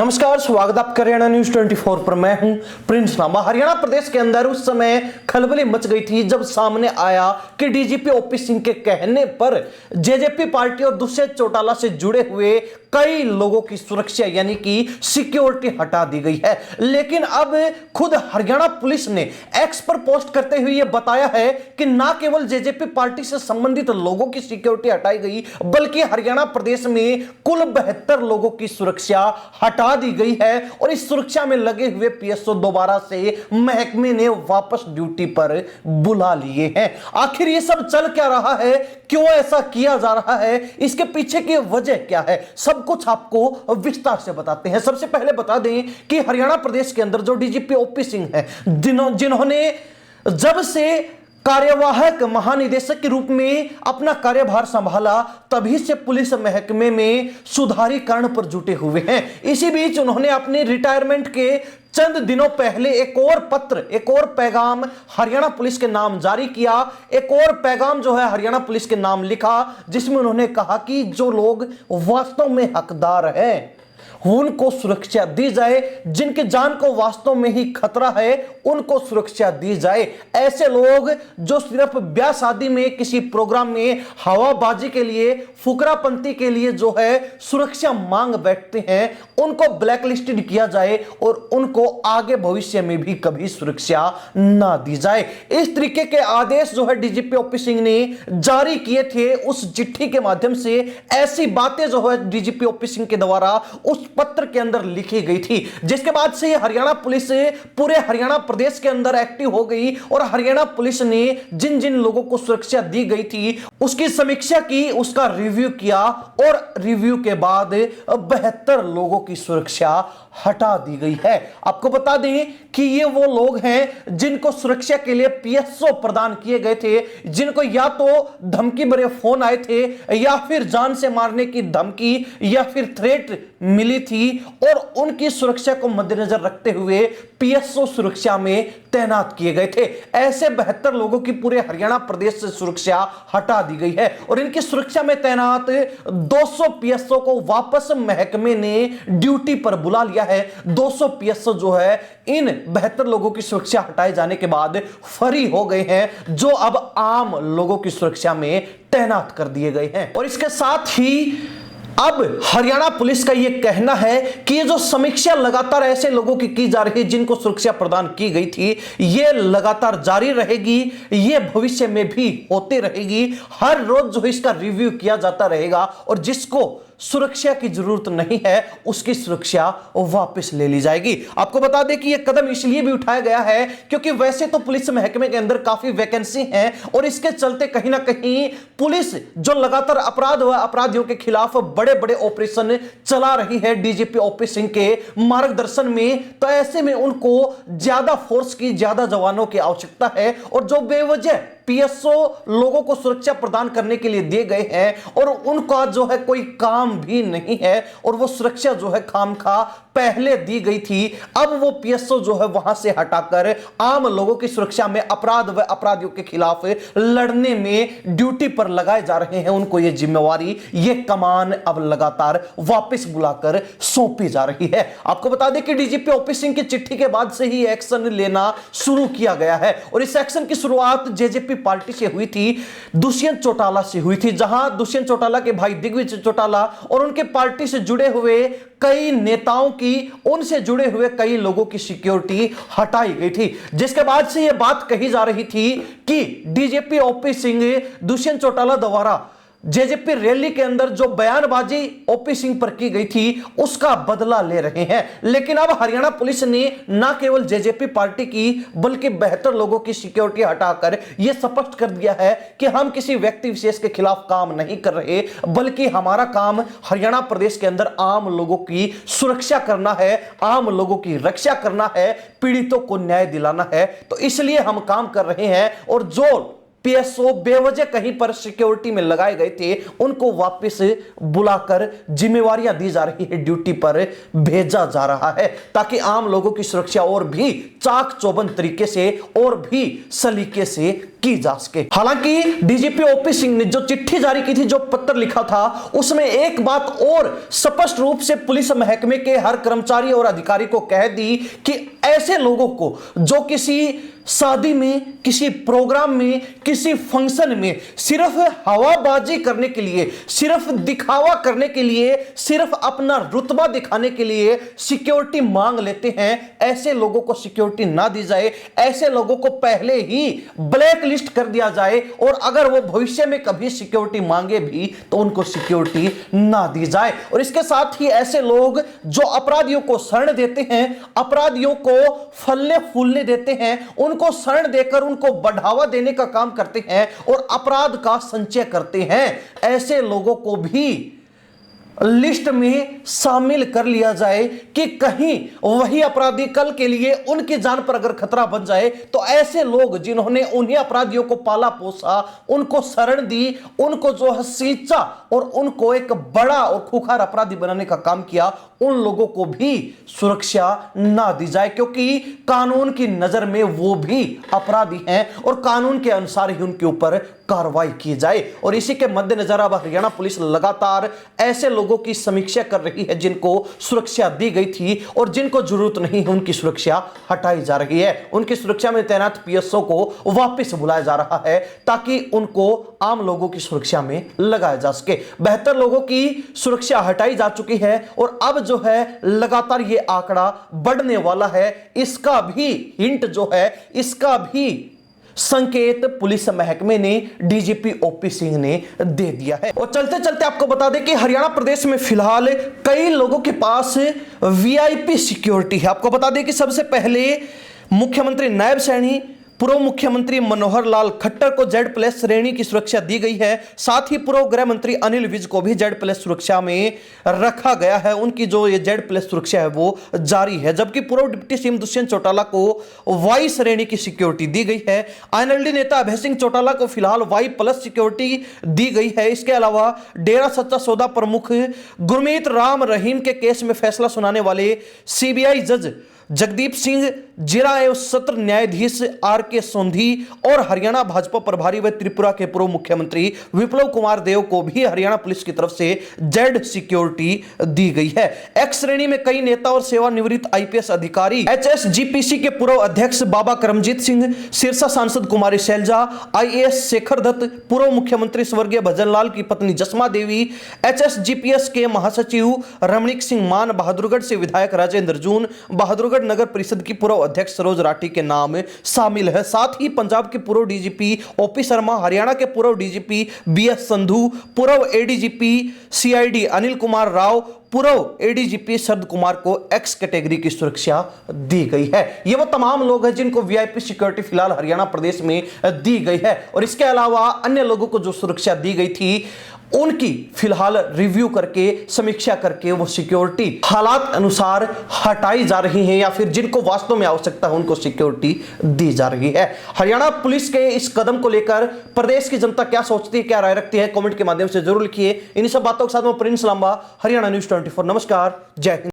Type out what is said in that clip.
नमस्कार, स्वागत आपका हरियाणा न्यूज 24 पर। मैं हूं प्रिंस नामा। हरियाणा प्रदेश के अंदर उस समय खलबली मच गई थी जब सामने आया कि डीजीपी ओपी सिंह के कहने पर जेजेपी पार्टी और दुष्यंत चौटाला से जुड़े हुए कई लोगों की सुरक्षा यानी कि सिक्योरिटी हटा दी गई है। लेकिन अब खुद हरियाणा पुलिस ने एक्स पर पोस्ट करते हुए यह बताया है कि ना केवल जेजेपी पार्टी से संबंधित लोगों की सिक्योरिटी हटाई गई, बल्कि हरियाणा प्रदेश में कुल 72 लोगों की सुरक्षा हटा दी गई है और इस सुरक्षा में लगे हुए पीएसओ दोबारा से महकमे ने वापस ड्यूटी पर बुला लिए हैं। आखिर ये सब चल क्या रहा है, क्यों ऐसा किया जा रहा है, इसके पीछे की वजह क्या है, सब कुछ आपको विस्तार से बताते हैं। सबसे पहले बता दें कि हरियाणा प्रदेश के अंदर जो डीजीपी ओपी सिंह है, जिन्होंने जब से कार्यवाहक महानिदेशक के रूप में अपना कार्यभार संभाला, तभी से पुलिस महकमे में सुधारीकरण पर जुटे हुए हैं। इसी बीच उन्होंने अपने रिटायरमेंट के चंद दिनों पहले एक और पैगाम हरियाणा पुलिस के नाम जारी किया। एक और पैगाम जो है हरियाणा पुलिस के नाम लिखा, जिसमें उन्होंने कहा कि जो लोग वास्तव में हकदार हैं उनको सुरक्षा दी जाए, जिनके जान को वास्तव में ही खतरा है उनको सुरक्षा दी जाए। ऐसे लोग जो सिर्फ ब्याह शादी में किसी प्रोग्राम में हवाबाजी के लिए, फुकरापंथी के लिए जो है सुरक्षा मांग बैठते हैं, उनको ब्लैकलिस्टेड किया जाए और उनको आगे भविष्य में भी कभी सुरक्षा ना दी जाए। इस तरीके के आदेश जो है डीजीपी ओपी सिंह ने जारी किए थे। उस चिट्ठी के माध्यम से ऐसी बातें जो है डीजीपी ओपी सिंह के द्वारा उस पत्र के अंदर लिखी गई थी, जिसके बाद से हरियाणा पुलिस पूरे हरियाणा प्रदेश के अंदर एक्टिव हो गई और हरियाणा पुलिस ने जिन जिन लोगों को सुरक्षा दी गई थी उसकी समीक्षा की, उसका रिव्यू किया और रिव्यू के बाद 72 लोगों की सुरक्षा हटा दी गई है। आपको बता दें कि ये वो लोग हैं जिनको सुरक्षा के लिए पीएसओ प्रदान किए गए थे, जिनको या तो धमकी भरे फोन आए थे या फिर जान से मारने की धमकी या फिर थ्रेट मिली थी और उनकी सुरक्षा को मद्देनजर रखते हुए पीएसओ सुरक्षा में तैनात किए गए थे। ऐसे 72 लोगों की पूरे हरियाणा प्रदेश से सुरक्षा हटा दी गई है और इनकी सुरक्षा में तैनात 200 पीएसओ को वापस महकमे ने ड्यूटी पर बुला लिया है। 200 पीएसओ जो है इन 72 लोगों की सुरक्षा हटाए जाने के बाद फ्री हो गए हैं, जो अब आम लोगों की सुरक्षा में तैनात कर दिए गए हैं। और इसके साथ ही अब हरियाणा पुलिस का यह कहना है कि ये जो समीक्षा लगातार ऐसे लोगों की जा रही है जिनको सुरक्षा प्रदान की गई थी, ये लगातार जारी रहेगी, ये भविष्य में भी होती रहेगी। हर रोज जो इसका रिव्यू किया जाता रहेगा और जिसको सुरक्षा की जरूरत नहीं है उसकी सुरक्षा वापस ले ली जाएगी। आपको बता दें कि यह कदम इसलिए भी उठाया गया है क्योंकि वैसे तो पुलिस महकमे के अंदर काफी वैकेंसी है और इसके चलते कहीं ना कहीं पुलिस जो लगातार अपराध व अपराधियों के खिलाफ बड़े बड़े ऑपरेशन चला रही है डीजीपी ओपी सिंह के मार्गदर्शन में, तो ऐसे में उनको ज्यादा फोर्स की, ज्यादा जवानों की आवश्यकता है और जो बेवजह पीएसओ लोगों को सुरक्षा प्रदान करने के लिए दिए गए हैं और उनका जो है कोई काम भी नहीं है और वो सुरक्षा जो है खामखा पहले दी गई थी, अब वो पीएसओ जो है वहां से हटाकर आम लोगों की सुरक्षा में, अपराध व अपराधियों के खिलाफ लड़ने में ड्यूटी पर लगाए जा रहे हैं। उनको ये जिम्मेवारी, ये कमान अब लगातार वापस बुलाकर सौंपी जा रही है। आपको बता दें कि डीजीपी ओपी सिंह की चिट्ठी के बाद से ही एक्शन लेना शुरू किया गया है और इस एक्शन की शुरुआत जेजेपी पार्टी से हुई थी, दुष्यंत चौटाला से हुई थी, जहां दुष्यंत चौटाला के भाई दिग्विजय चौटाला और उनके पार्टी से जुड़े हुए कई नेताओं की, उनसे जुड़े हुए कई लोगों की सिक्योरिटी हटाई गई थी। जिसके बाद से यह बात कही जा रही थी कि डीजीपी ओपी सिंह दुष्यंत चौटाला द्वारा जेजेपी रैली के अंदर जो बयानबाजी ओपी सिंह पर की गई थी उसका बदला ले रहे हैं। लेकिन अब हरियाणा पुलिस ने न केवल जेजेपी पार्टी की बल्कि 72 लोगों की सिक्योरिटी हटाकर यह स्पष्ट कर दिया है कि हम किसी व्यक्ति विशेष के खिलाफ काम नहीं कर रहे, बल्कि हमारा काम हरियाणा प्रदेश के अंदर आम लोगों की सुरक्षा करना है, आम लोगों की रक्षा करना है, पीड़ितों को न्याय दिलाना है। तो इसलिए हम काम कर रहे हैं और जो पीएसओ बेवजह कहीं पर सिक्योरिटी में लगाए गए थे उनको वापस बुलाकर जिम्मेवारियां दी जा रही है, ड्यूटी पर भेजा जा रहा है, ताकि आम लोगों की सुरक्षा और भी चाक चौबंद तरीके से और भी सलीके से की जा सके। हालांकि डीजीपी ओपी सिंह ने जो चिट्ठी जारी की थी, जो पत्र लिखा था, उसमें एक बात और स्पष्ट रूप से पुलिस महकमे के हर कर्मचारी और अधिकारी को कह दी कि ऐसे लोगों को जो किसी शादी में, किसी प्रोग्राम में, किसी फंक्शन में सिर्फ हवाबाजी करने के लिए, सिर्फ दिखावा करने के लिए, सिर्फ अपना रुतबा दिखाने के लिए सिक्योरिटी मांग लेते हैं, ऐसे लोगों को सिक्योरिटी ना दी जाए। ऐसे लोगों को पहले ही ब्लैक लिस्ट कर दिया जाए और अगर वो भविष्य में कभी सिक्योरिटी मांगे भी तो उनको सिक्योरिटी ना दी जाए। और इसके साथ ही ऐसे लोग जो अपराधियों को शरण देते हैं, अपराधियों को फलने फूलने देते हैं, उनको शरण देकर उनको बढ़ावा देने का काम करते हैं और अपराध का संचय करते हैं, ऐसे लोगों को भी लिस्ट में शामिल कर लिया जाए कि कहीं वही अपराधी कल के लिए उनकी जान पर अगर खतरा बन जाए तो ऐसे लोग जिन्होंने उन्हीं अपराधियों को पाला पोसा, उनको शरण दी, उनको जो है सींचा और उनको एक बड़ा और खूंखार अपराधी बनाने का काम किया, उन लोगों को भी सुरक्षा ना दी जाए, क्योंकि कानून की नजर में वो भी अपराधी हैं और कानून के अनुसार ही उनके ऊपर कार्रवाई की जाए। और इसी के मद्देनजर अब हरियाणा पुलिस लगातार ऐसे लोगों की समीक्षा कर रही है जिनको सुरक्षा दी गई थी और जिनको जरूरत नहीं है उनकी सुरक्षा हटाई जा रही है। उनकी सुरक्षा में तैनात पीएसओ को वापस बुलाया जा रहा है ताकि उनको आम लोगों की सुरक्षा में लगाया जा सके। बेहतर लोगों की सुरक्षा हटाई जा चुकी है और अब जो है लगातार ये आंकड़ा बढ़ने वाला है। इसका भी हिंट जो है, इसका भी संकेत पुलिस महकमे ने डीजीपी ओपी सिंह ने दे दिया है। और चलते चलते आपको बता दें कि हरियाणा प्रदेश में फिलहाल कई लोगों के पास वीआईपी सिक्योरिटी है। आपको बता दें कि सबसे पहले मुख्यमंत्री नायब सैनी पूर्व मुख्यमंत्री मनोहर लाल खट्टर को Z+ श्रेणी की सुरक्षा दी गई है। साथ ही पूर्व गृह मंत्री अनिल विज को भी Z+ सुरक्षा में रखा गया है। उनकी जो ये Z+ सुरक्षा है वो जारी है। जबकि पूर्व डिप्टी सीएम दुष्यंत चौटाला को Y श्रेणी की सिक्योरिटी दी गई है। INLD नेता अभय सिंह चौटाला को फिलहाल Y+ सिक्योरिटी दी गई है। इसके अलावा डेरा सच्चा सौदा प्रमुख गुरमीत राम रहीम के केस में फैसला सुनाने वाले CBI जज जगदीप सिंह, जिला एवं सत्र न्यायाधीश RK सोंधी और हरियाणा भाजपा प्रभारी व त्रिपुरा के पूर्व मुख्यमंत्री विप्लव कुमार देव को भी हरियाणा पुलिस की तरफ से Z सिक्योरिटी दी गई है। X श्रेणी में कई नेता और सेवानिवृत्त IPS अधिकारी, HSGPC के पूर्व अध्यक्ष बाबा करमजीत सिंह, सिरसा सांसद कुमारी शैलजा, IAS शेखर दत्त, पूर्व मुख्यमंत्री स्वर्गीय भजनलाल की पत्नी जसमा देवी, HSGPS के महासचिव रमणीक सिंह मान, बहादुरगढ़ से विधायक राजेंद्र जून, बहादुरगढ़ नगर परिषद की पूर्व अध्यक्ष सरोज राठी के नाम शामिल है। साथ ही पंजाब के पूर्व डीजीपी ओपी शर्मा, हरियाणा के पूर्व डीजीपी BS संधू, पूर्व ADGP CID अनिल कुमार राव, पूर्व ADGP शरद कुमार को X कैटेगरी की सुरक्षा दी गई है। ये वो तमाम लोग हैं जिनको VIP सिक्योरिटी फिलहाल हरियाणा प्रदेश में दी गई है। और इसके अलावा अन्य लोगों को जो सुरक्षा दी गई थी उनकी फिलहाल रिव्यू करके, समीक्षा करके वो सिक्योरिटी हालात अनुसार हटाई जा रही है या फिर जिनको वास्तव में आवश्यकता है उनको सिक्योरिटी दी जा रही है। हरियाणा पुलिस के इस कदम को लेकर प्रदेश की जनता क्या सोचती है, क्या राय रखती है, कमेंट के माध्यम से जरूर लिखिए। इन सब बातों के साथ मैं प्रिंस लांबा, हरियाणा न्यूज़ 24। नमस्कार, जय हिंद।